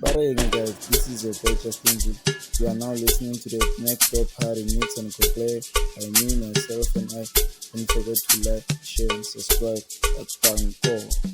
But anyway, guys, this is your boy Justiin Zulu. You are now listening to the Mixtape Party Mix and Coplay by me, myself, and I. Don't forget to like, share, and subscribe at Bangkok.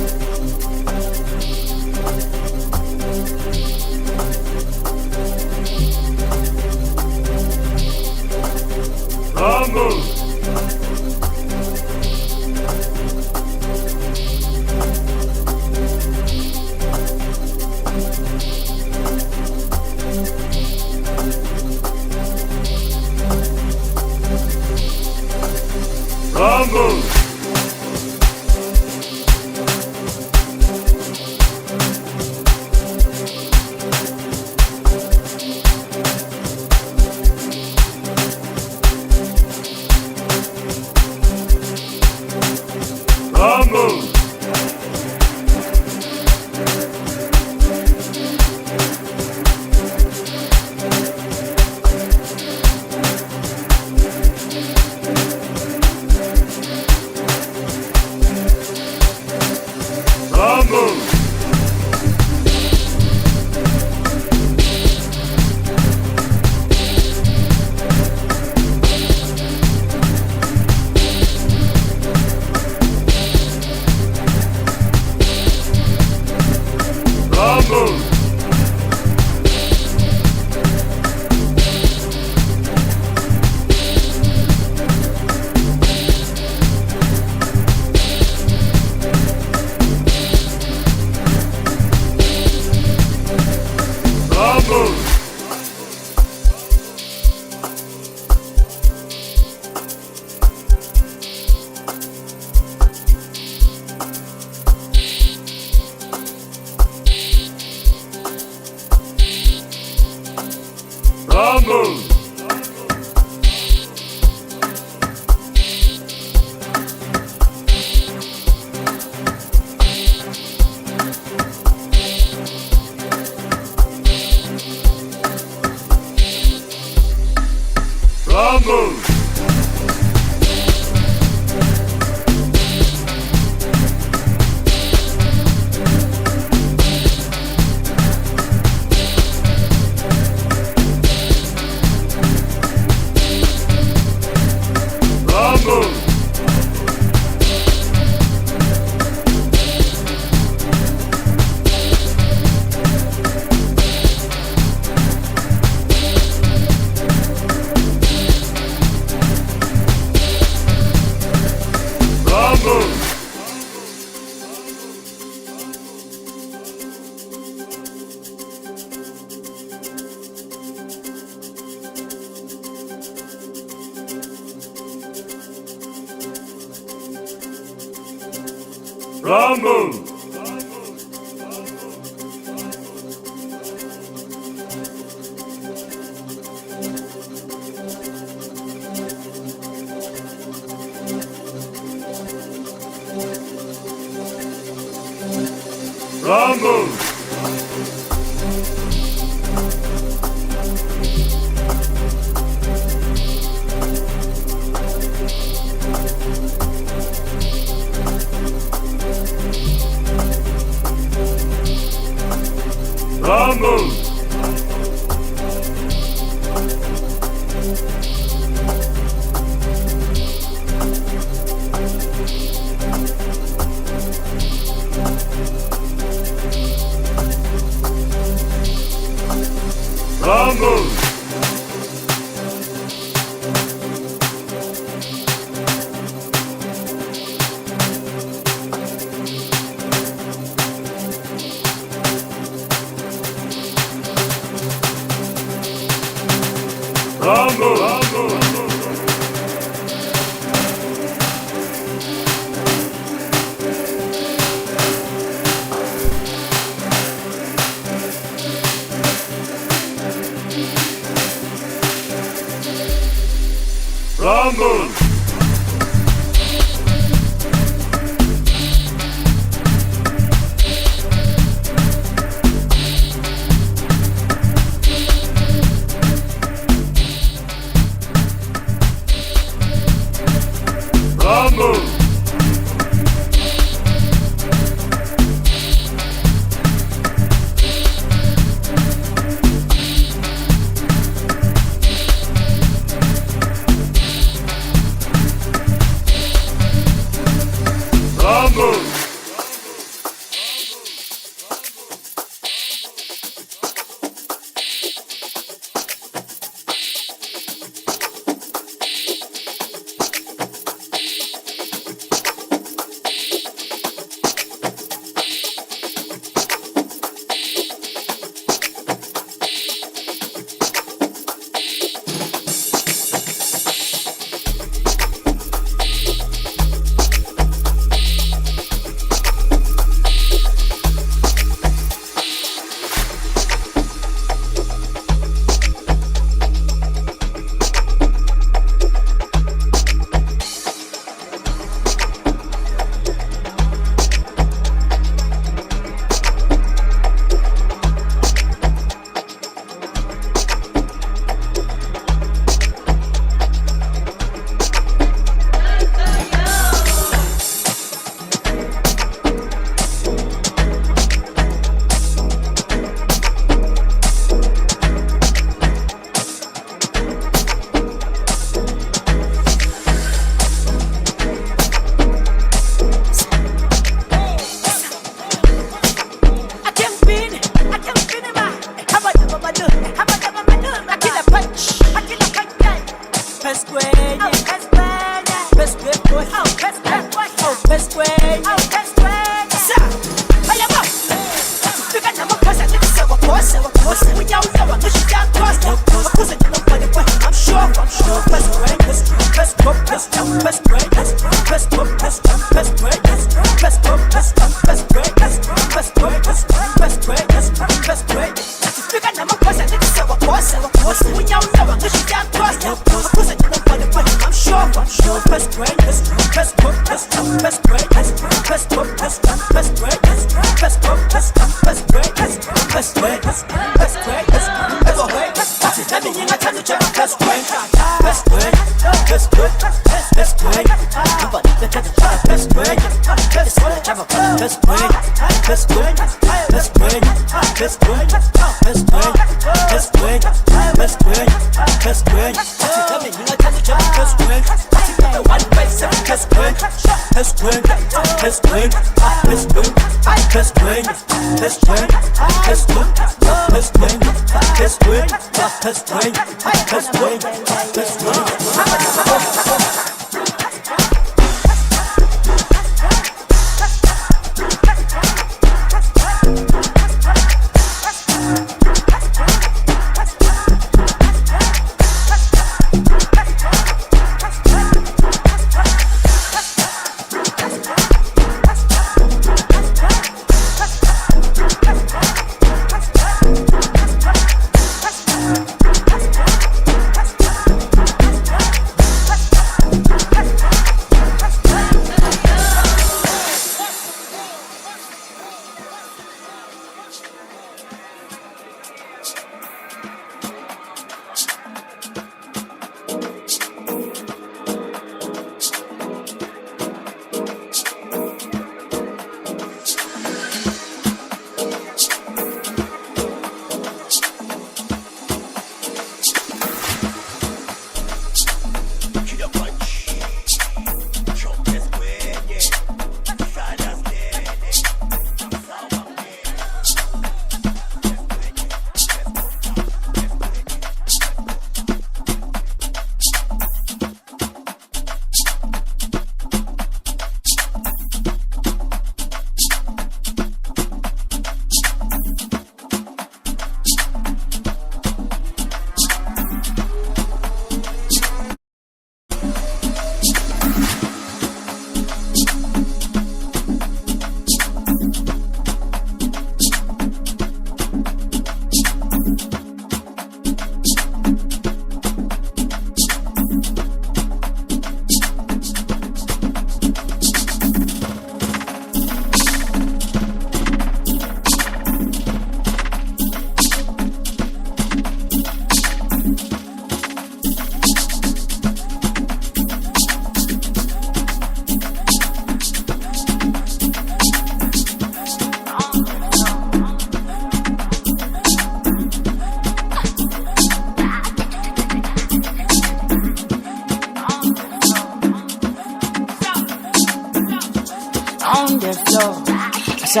So,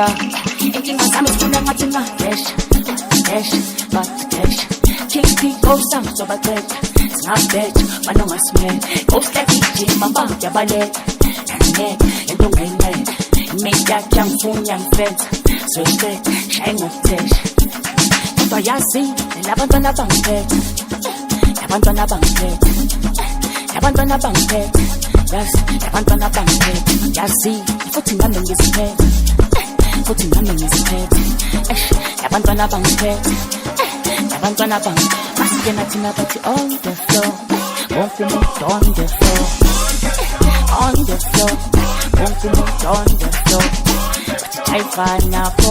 inkinga zami zifuna ngathi dash, dash, but dash. KP goes down, so baqeda. Singabetha, banongasimele. Ghost like ijima, mabanga yabaleka. Nangineke, into ngayineke. Imake yakhe yangifuna yangifenza. Soyiqeda, shaye ngokuthesha. Kodwa yazi, labantwana bangiphethe. Labantwana bangiphethe. Labantwana bangiphethe. Yazi, labantwana bangiphethe. Yazi, futhi nami ngiziphethe. Futhi nami ngiziphethe. Labantwana bangiphethe. Labantwana masingena thina bathi on the floor. Wonke umuntu on the floor. On the floor. Wonke umuntu on the floor. Bathi jayiva napho.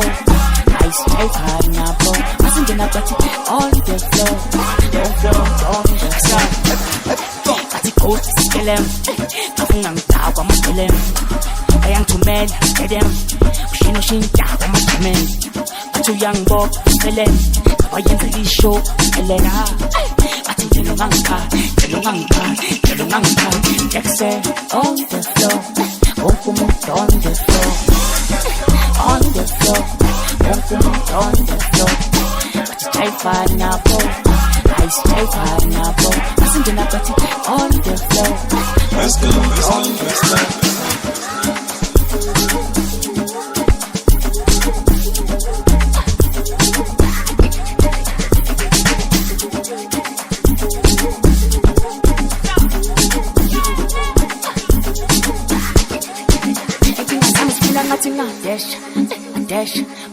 Jayiva napho. Masingena bathi on the floor. Wonke umuntu on the floor. Bathi go to skelem. Kafuna ngidakwa amaskelem. Ayangithumela ngedem. Ushino shinda kwamajemen. Bathi uyangibopha skelem. Wayenza ishow elena. Bathi ngelo ngangipha. Next on the floor. Wonke umuntu on the floor. On the floor. Wonke umuntu on the floor. Bathi jayiva napho. Jayiva napho. Masingena bathi on the floor. Let's go.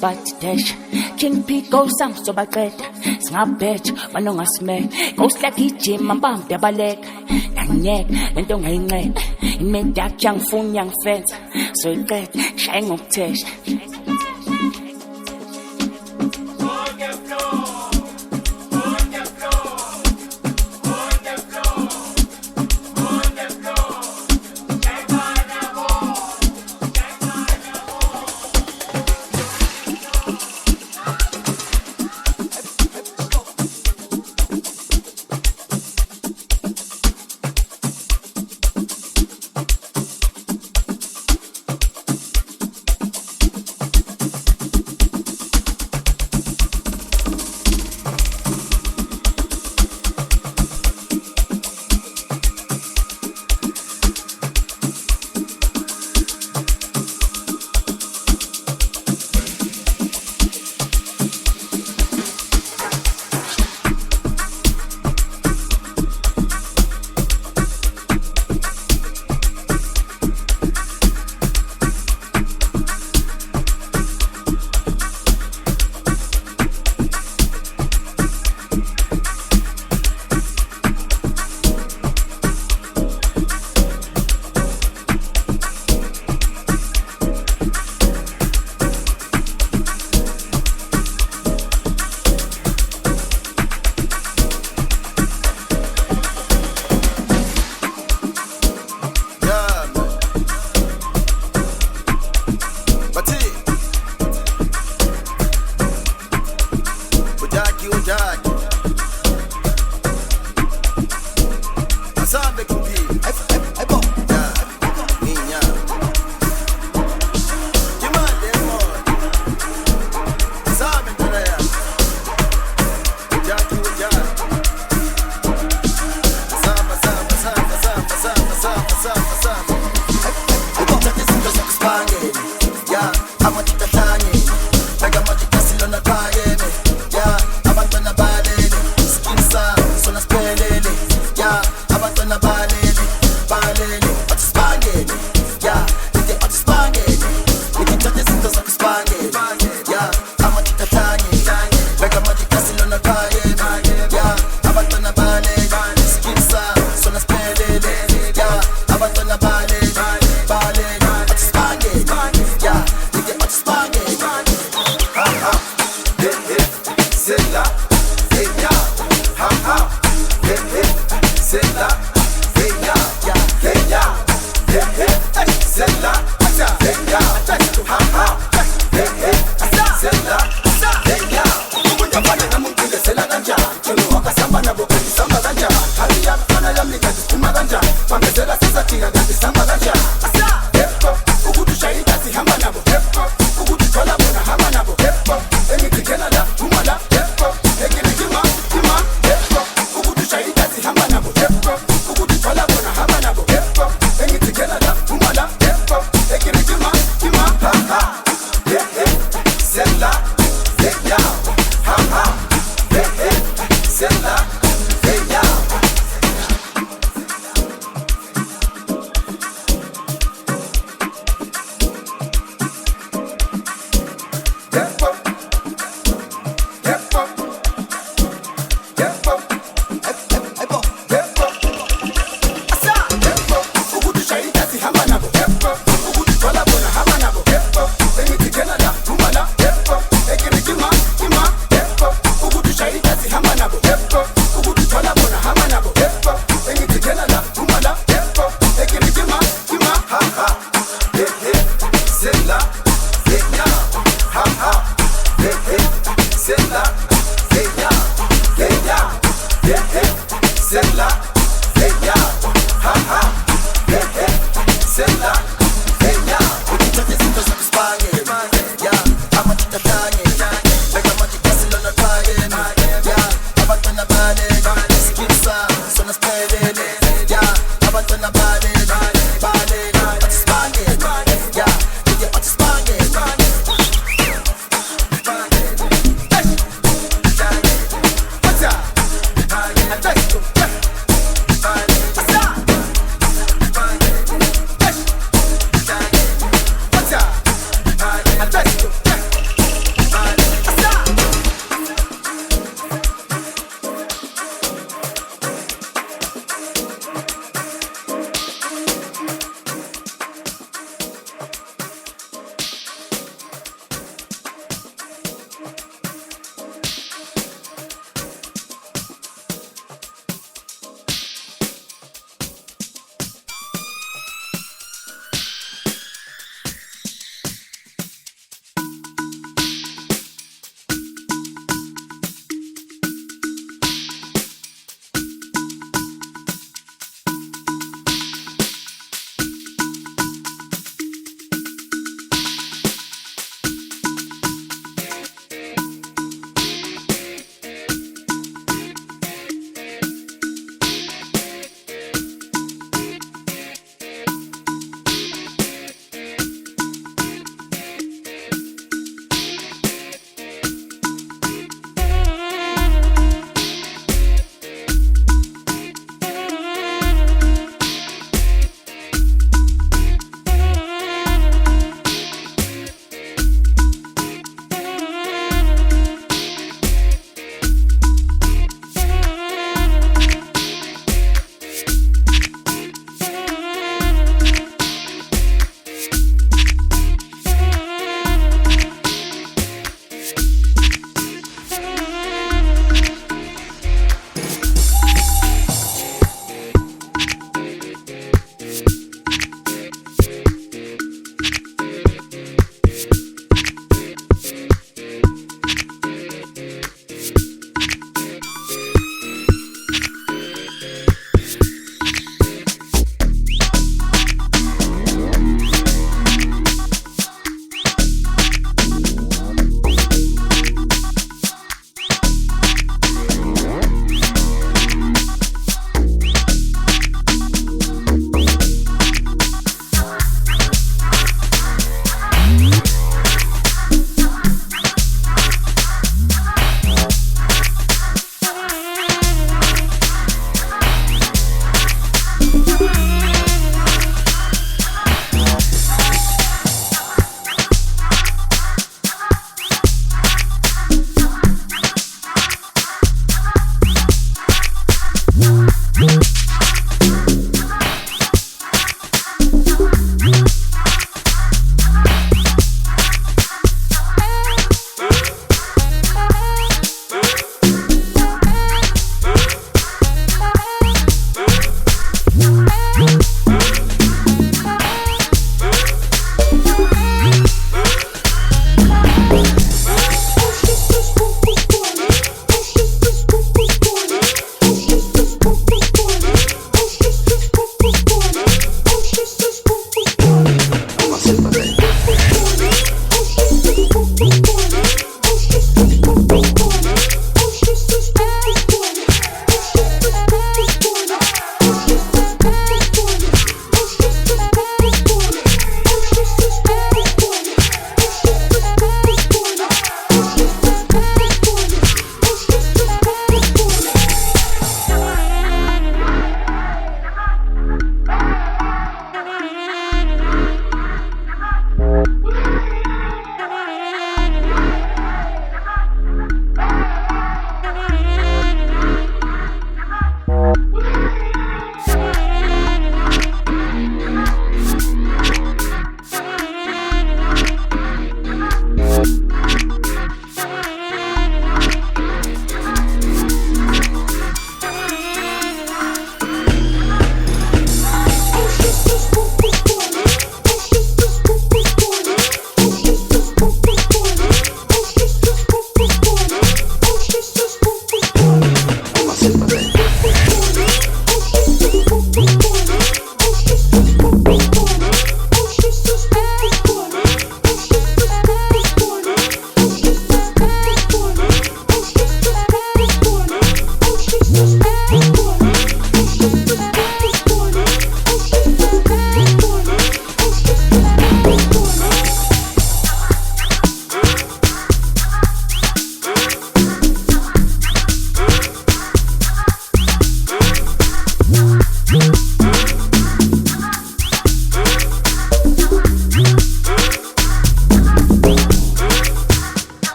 but dash. King P go sam so baqeda. Singabetch banongasime. Ghost like igym ambam debalek. Yangek lento ngayinqeda. Imedak yang phone yang fence. So iqeda shaye ngokuthesha.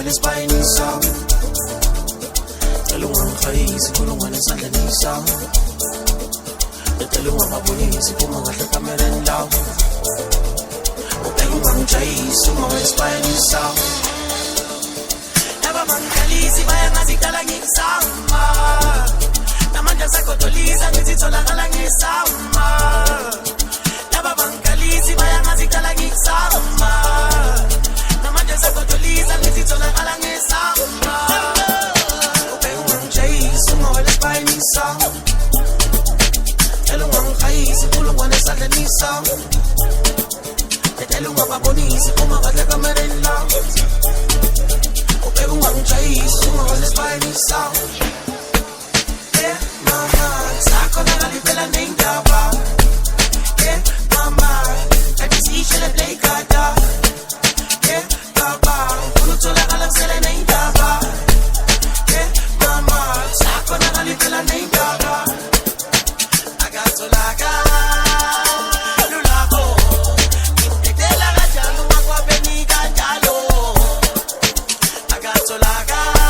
lesibhayini sami cela ungangihayisi kulungwane esandleni sami cela ungababonisi phuma kahle kamereni lawo ubheka ungangijayisi uma lesibhayini sami laba bangikhalisi bayangazidala ngizama namandla sakhodolisa ngizitholakala ngisama laba bangikhalisi bayangazidala ngizama namandla sakhodolisa ngizitholakala ngisama ubheka ungangijayisi uma lesibhayini sami cela ungangihayisi kulungwane esandleni sami cela ungababonisi phuma kahle kamereni lawo ubheka ungangijayisi uma lesibhayini sami mama sakhonakala impela nendaba mama adisishele play kata baba ulutholakala kusele nendaba mama sakhonakala impela nendaba akatholakala lulapho ngidedela kanjalo makwabeni kanjalo akatholakala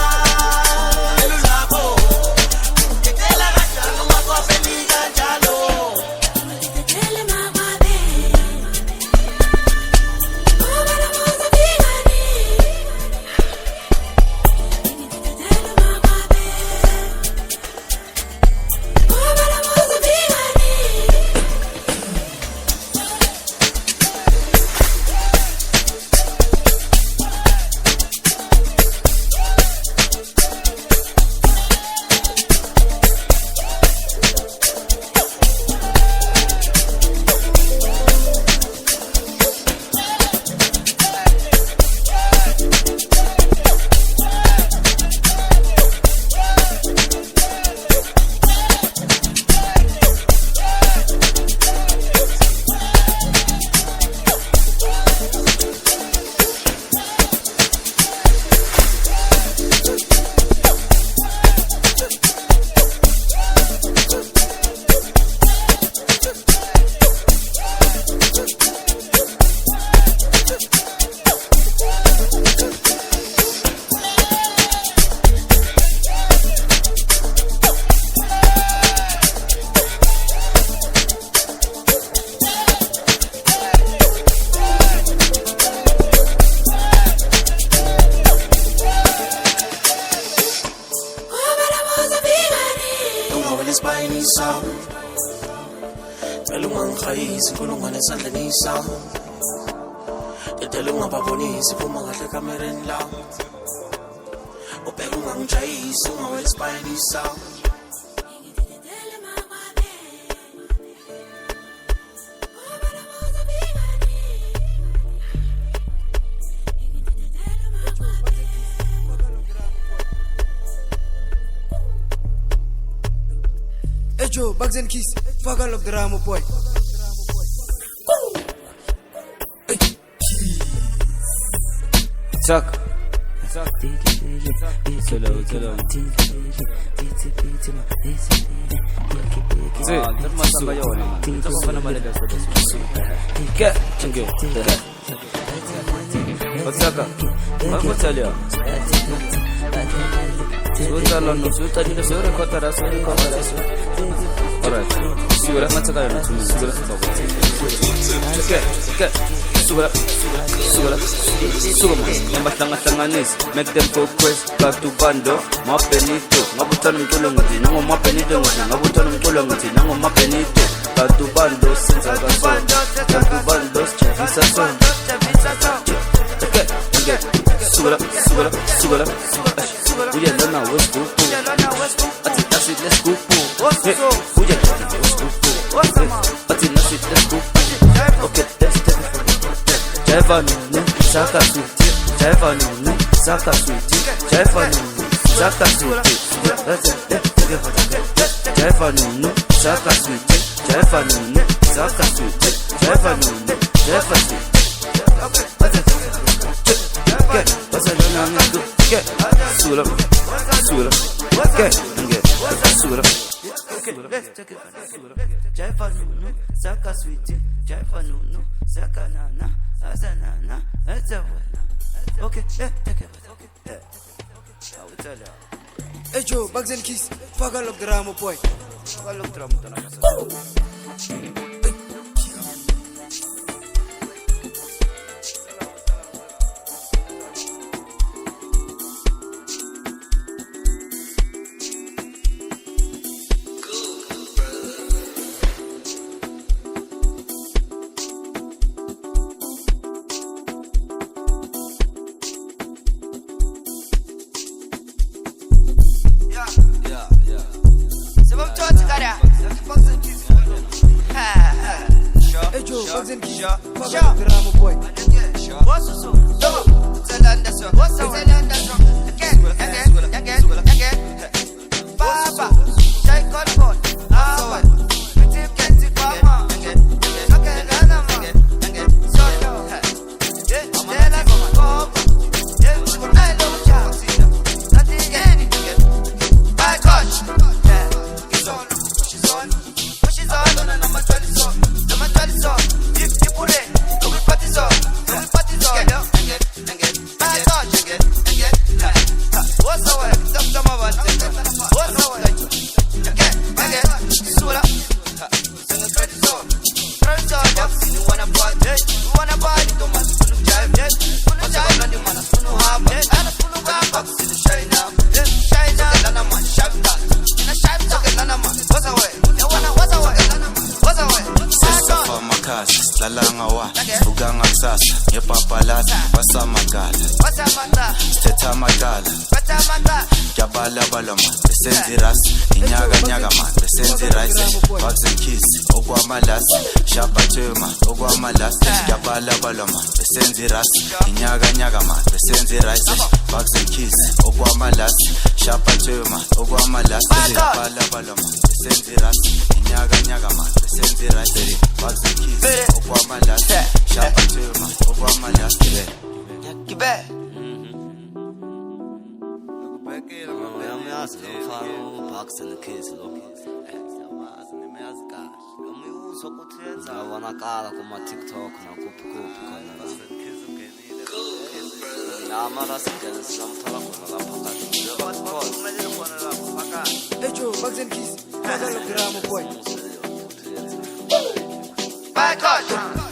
cela ungangihayisi kulungwane esandleni sami cela ungababonisi phuma kahle kamereni lawo ubheka ungangijayisi uma lesibhayini sami Joe, Bugs and Keys, fuck all of the Ramo boy. Chuck. Hello. Make them focus, back to bando, my penito, Mabutan Tulangati, no more penito, Mabutan Tulangati, no more penito, back to bando, since I got son, back to bandos, Chavisa son. Sugara, we are not West Group. I think that's it, let's go. We are not West Group. I think that's it, let's go. Okay, that's it. Javanu, Saka Sweet. Javanu, Saka Sweet. Javanu, Saka Sweet. Javanu, Saka Sweet. Javanu, Saka Sweet. Javanu, Saka Sweet. What's a little get Sula, get Sula. Okay, let's take it. Jaifa Nunu, Zaka Sweetie, Jaifa Nunu, Zaka Nana, Azanana, Azawana. Okay, yeah, take it. Okay, yeah. I will tell you. Hey Joe, Bugs and Keys, fuck all of the Ramo boy. I look drum. Hey Joe, Bugs and Keys, fuck all of the Ramo boy. What's so? What's again. Baba, Jai Concord. Hey Joe, Bugs and Keys, fuck all of the Ramo boy. My God,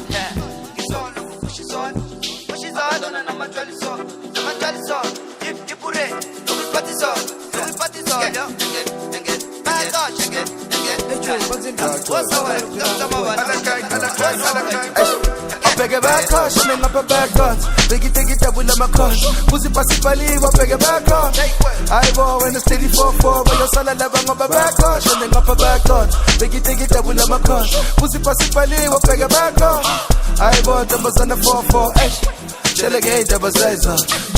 yeah, it's on, pushes on, and I'm a jolly song, if you put it, don't party song, my God, Hey Joe, Bugs and Keys, what's the way? Beg a back cash, and then up a back guns. Take it up with my cash. Pussy passy pali, what beg a back cash. I bought when the steady 4-4, but your son I never up a back cash, and then up a back guns. Take it up with my cash. Pussy passy pali, what beg a back cash. I bought the bus on the 4-4, Delegate the bazaar,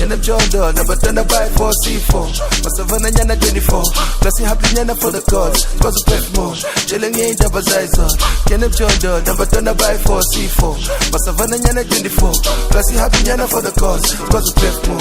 and the John Doe, never turn a buy for C4. Must have an 24, plus you have the for the cause, was a pet more. Delegate the bazaar, and the John Doe, never turn a buy for C4. Must have an 24, plus you have the for the cause, was a pet more.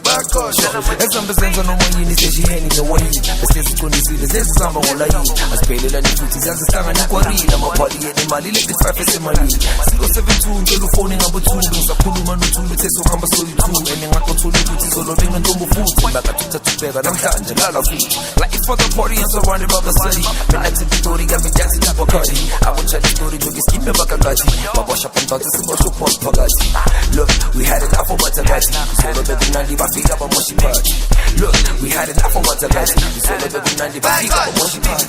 Back caution, and some percent on the one you say she hanging the way. The sense is going to see the sense of summer will I eat. As pale and the fruit is as a star and a quarry. I'm a party and the Mali, let the traffic in my league. 072, telephone number 2, there's a Puluman. Teso kamba so itu ene ngakotuli ukuthi solobeng ntombo futhi bakatutha tubeka namhlanje lala futhi like it's for the party and surrounded by the city mina tipitori got me dancing to Bacardi I will tell the story joke skip me bakagati babosha pantata sibosho pop pagati look we had enough of batagati solobeng Nandipha fika bamoshi party look we had enough of batagati solobeng Nandipha fika bamoshi party